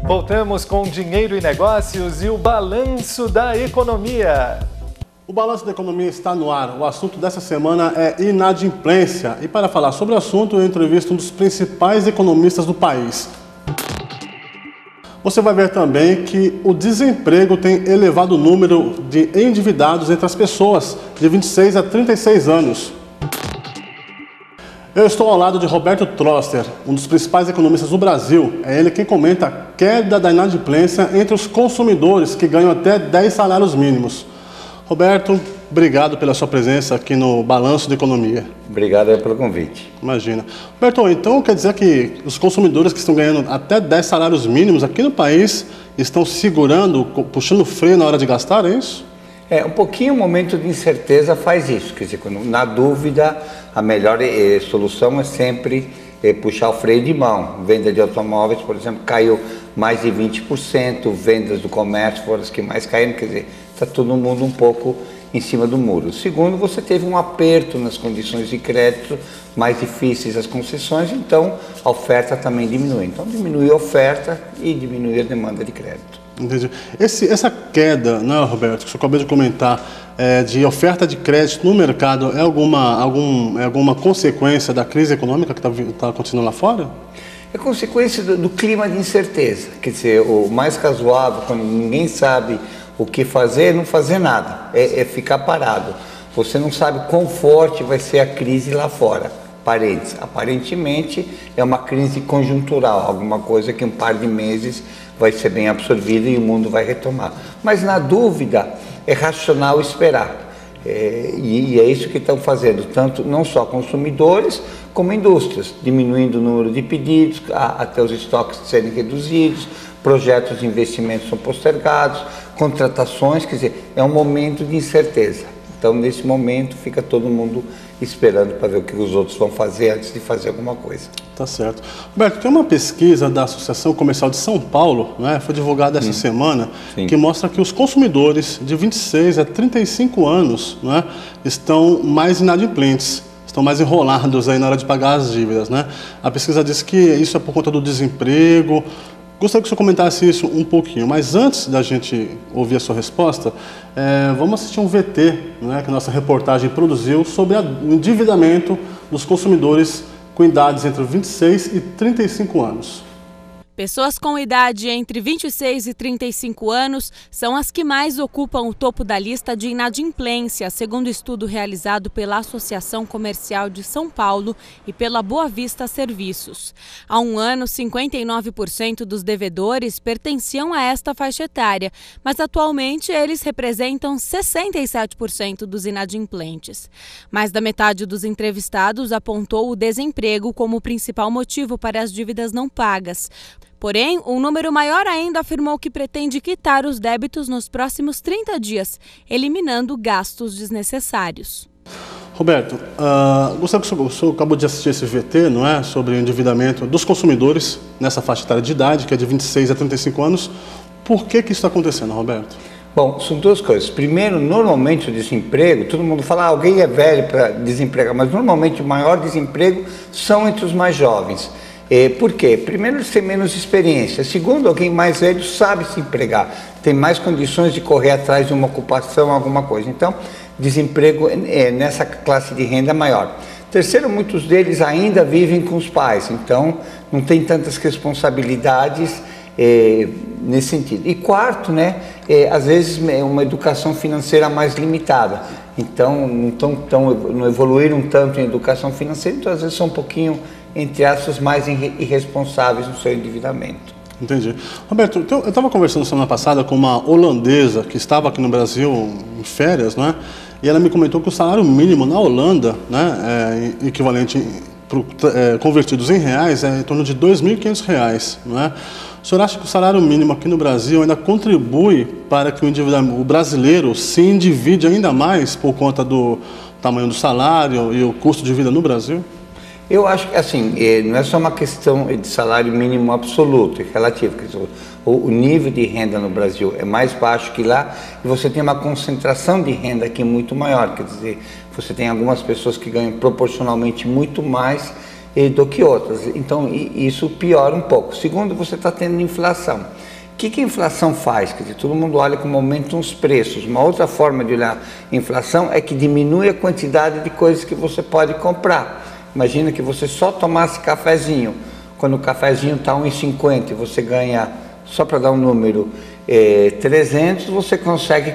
Voltamos com Dinheiro e Negócios e o Balanço da Economia. O Balanço da Economia está no ar. O assunto dessa semana é inadimplência. E para falar sobre o assunto, eu entrevisto um dos principais economistas do país. Você vai ver também que o desemprego tem elevado o número de endividados entre as pessoas de 26 a 36 anos. Eu estou ao lado de Roberto Troster, um dos principais economistas do Brasil. É ele quem comenta a queda da inadimplência entre os consumidores que ganham até 10 salários mínimos. Roberto, obrigado pela sua presença aqui no Balanço da Economia. Obrigado pelo convite. Imagina. Roberto, então quer dizer que os consumidores que estão ganhando até 10 salários mínimos aqui no país estão segurando, puxando o freio na hora de gastar, é isso? Um pouquinho o momento de incerteza faz isso. Quer dizer, na dúvida, a melhor solução é sempre puxar o freio de mão. Venda de automóveis, por exemplo, caiu mais de 20%, vendas do comércio foram as que mais caíram, quer dizer, está todo mundo um pouco em cima do muro. Segundo, você teve um aperto nas condições de crédito, mais difíceis as concessões, então a oferta também diminui. Então diminui a oferta e diminui a demanda de crédito. Entendi. Essa queda, né, Roberto, que você acabou de comentar, de oferta de crédito no mercado, é alguma consequência da crise econômica que está acontecendo lá fora? É consequência do clima de incerteza. Quer dizer, o mais razoável, quando ninguém sabe o que fazer, é não fazer nada, é ficar parado. Você não sabe quão forte vai ser a crise lá fora. Aparentemente é uma crise conjuntural, alguma coisa que um par de meses vai ser bem absorvida e o mundo vai retomar. Mas na dúvida é racional esperar. E é isso que estão fazendo, tanto não só consumidores como indústrias, diminuindo o número de pedidos, até os estoques serem reduzidos, projetos de investimento são postergados, contratações, quer dizer, é um momento de incerteza. Então, nesse momento, fica todo mundo esperando para ver o que os outros vão fazer antes de fazer alguma coisa. Tá certo. Roberto, tem uma pesquisa da Associação Comercial de São Paulo, né, foi divulgada essa semana, que mostra que os consumidores de 26 a 35 anos, né, estão mais inadimplentes, estão mais enrolados aí na hora de pagar as dívidas, né? A pesquisa diz que isso é por conta do desemprego. Gostaria que você comentasse isso um pouquinho, mas antes da gente ouvir a sua resposta, vamos assistir um VT, né, que a nossa reportagem produziu sobre o endividamento dos consumidores com idades entre 26 e 35 anos. Pessoas com idade entre 26 e 35 anos são as que mais ocupam o topo da lista de inadimplência, segundo estudo realizado pela Associação Comercial de São Paulo e pela Boa Vista Serviços. Há um ano, 59% dos devedores pertenciam a esta faixa etária, mas atualmente eles representam 67% dos inadimplentes. Mais da metade dos entrevistados apontou o desemprego como o principal motivo para as dívidas não pagas. Porém, um número maior ainda afirmou que pretende quitar os débitos nos próximos 30 dias, eliminando gastos desnecessários. Roberto, gostaria que o senhor acabou de assistir esse VT, não é? Sobre o endividamento dos consumidores nessa faixa etária de idade, que é de 26 a 35 anos. Por que isso está acontecendo, Roberto? Bom, são duas coisas. Primeiro, normalmente o desemprego, todo mundo fala, alguém é velho para desempregar, mas normalmente o maior desemprego são entre os mais jovens. Por quê? Primeiro, eles têm menos experiência. Segundo, alguém mais velho sabe se empregar, tem mais condições de correr atrás de uma ocupação, alguma coisa. Então, desemprego nessa classe de renda maior. Terceiro, muitos deles ainda vivem com os pais, então não tem tantas responsabilidades nesse sentido. E quarto, né, às vezes uma educação financeira mais limitada. Então, não evoluíram tanto em educação financeira, então às vezes são um pouquinho, entre aspas, mais irresponsáveis no seu endividamento. Entendi. Roberto, eu estava conversando semana passada com uma holandesa que estava aqui no Brasil em férias, né? E ela me comentou que o salário mínimo na Holanda, né, equivalente convertidos em reais, é em torno de R$ 2.500, né? O senhor acha que o salário mínimo aqui no Brasil ainda contribui para que o brasileiro se endivide ainda mais por conta do tamanho do salário e o custo de vida no Brasil? Eu acho que, assim, não é só uma questão de salário mínimo absoluto, é relativo. Quer dizer, o nível de renda no Brasil é mais baixo que lá e você tem uma concentração de renda aqui muito maior. Quer dizer, você tem algumas pessoas que ganham proporcionalmente muito mais do que outras. Então, isso piora um pouco. Segundo, você está tendo inflação. O que a inflação faz? Quer dizer, todo mundo olha como aumentam os preços. Uma outra forma de olhar a inflação é que diminui a quantidade de coisas que você pode comprar. Imagina que você só tomasse cafezinho. Quando o cafezinho está R$1,50 e você ganha, só para dar um número, 300, você consegue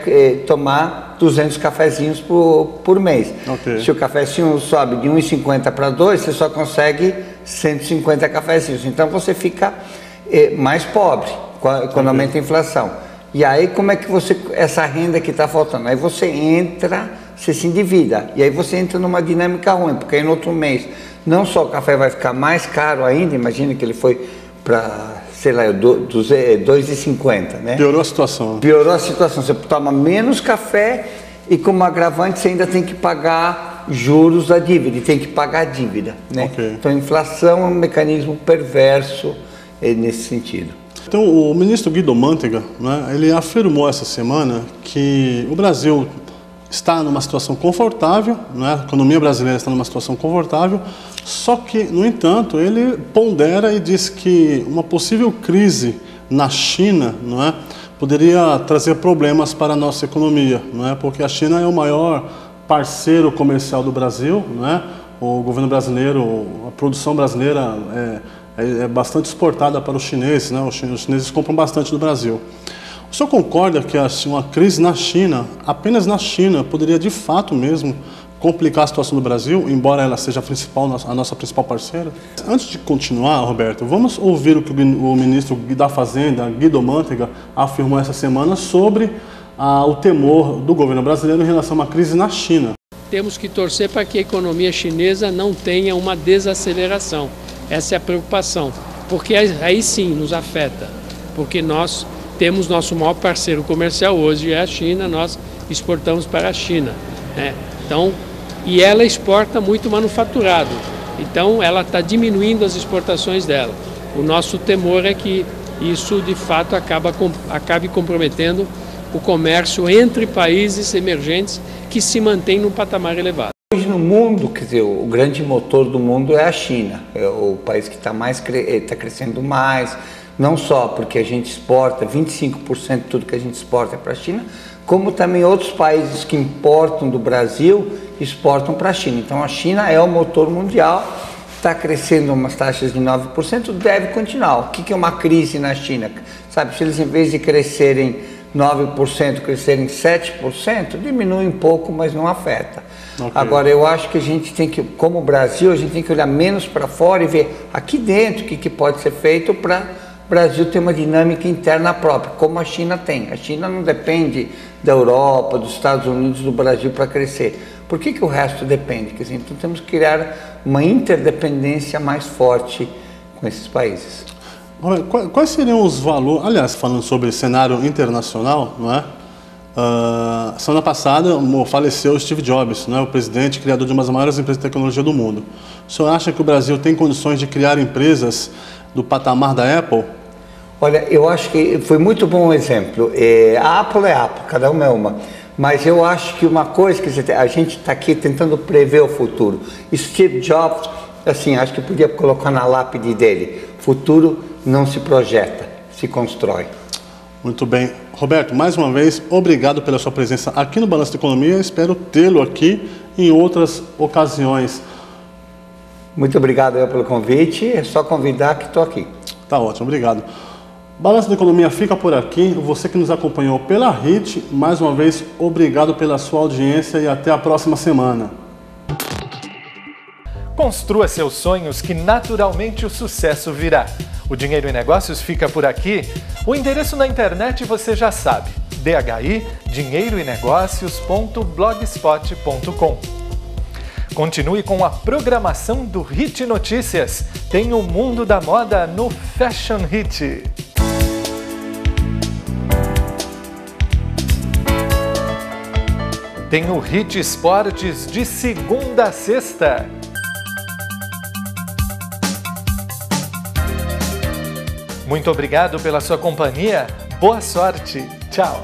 tomar 200 cafezinhos por mês. Okay. Se o cafezinho sobe de 1,50 para 2, você só consegue 150 cafezinhos. Então você fica mais pobre quando aumenta a inflação. E aí como é que essa renda que está faltando? Aí você entra, você se endivida. E aí você entra numa dinâmica ruim, porque aí no outro mês, não só o café vai ficar mais caro ainda, imagina que ele foi para, sei lá, 2,50, né? Piorou a situação. Piorou a situação. Você toma menos café e como agravante você ainda tem que pagar juros da dívida, e tem que pagar a dívida, né? Okay. Então a inflação é um mecanismo perverso nesse sentido. Então o ministro Guido Mantega, né, ele afirmou essa semana que o Brasil está numa situação confortável, né, a economia brasileira está numa situação confortável, só que, no entanto, ele pondera e diz que uma possível crise na China, não é, poderia trazer problemas para a nossa economia, não é, porque a China é o maior parceiro comercial do Brasil, não é, o governo brasileiro, a produção brasileira é bastante exportada para os chineses, né, os chineses compram bastante do Brasil. O senhor concorda que assim, uma crise na China, apenas na China, poderia de fato mesmo complicar a situação do Brasil, embora ela seja a nossa principal parceira? Antes de continuar, Roberto, vamos ouvir o que o ministro da Fazenda, Guido Mantega, afirmou essa semana sobre o temor do governo brasileiro em relação a uma crise na China. Temos que torcer para que a economia chinesa não tenha uma desaceleração. Essa é a preocupação, porque aí sim nos afeta, porque nós temos nosso maior parceiro comercial hoje é a China, nós exportamos para a China, né? Então, e ela exporta muito manufaturado, então ela está diminuindo as exportações dela. O nosso temor é que isso de fato acabe comprometendo o comércio entre países emergentes que se mantém num patamar elevado. Hoje no mundo, quer dizer, o grande motor do mundo é a China, é o país que está crescendo mais, não só porque a gente exporta, 25% de tudo que a gente exporta é para a China, como também outros países que importam do Brasil, exportam para a China. Então a China é o motor mundial, está crescendo umas taxas de 9%, deve continuar. O que é uma crise na China? Sabe, se eles em vez de crescerem 9%, crescerem 7%, diminui um pouco, mas não afeta. Okay. Agora, eu acho que a gente tem que, como Brasil, a gente tem que olhar menos para fora e ver aqui dentro o que pode ser feito para o Brasil ter uma dinâmica interna própria, como a China tem. A China não depende da Europa, dos Estados Unidos, do Brasil para crescer. Por que o resto depende? Quer dizer, então temos que criar uma interdependência mais forte com esses países. Quais seriam os valores, aliás, falando sobre cenário internacional, não é? Semana passada faleceu Steve Jobs, né, o presidente, criador de uma das maiores empresas de tecnologia do mundo. O senhor acha que o Brasil tem condições de criar empresas do patamar da Apple? Olha, eu acho que foi muito bom o exemplo. A Apple é Apple, cada uma é uma. Mas eu acho que uma coisa, que a gente está aqui tentando prever o futuro. Steve Jobs, assim, acho que podia colocar na lápide dele. Futuro não se projeta, se constrói. Muito bem. Roberto, mais uma vez, obrigado pela sua presença aqui no Balanço da Economia. Espero tê-lo aqui em outras ocasiões. Muito obrigado pelo convite. É só convidar que estou aqui. Tá ótimo, obrigado. Balanço da Economia fica por aqui. Você que nos acompanhou pela HIT, mais uma vez, obrigado pela sua audiência e até a próxima semana. Construa seus sonhos que naturalmente o sucesso virá. O Dinheiro e Negócios fica por aqui. O endereço na internet você já sabe. dinheiroenegócios.blogspot.com. Continue com a programação do HIT Notícias. Tem o mundo da moda no Fashion Hit. Tem o HIT Esportes de segunda a sexta. Muito obrigado pela sua companhia. Boa sorte. Tchau.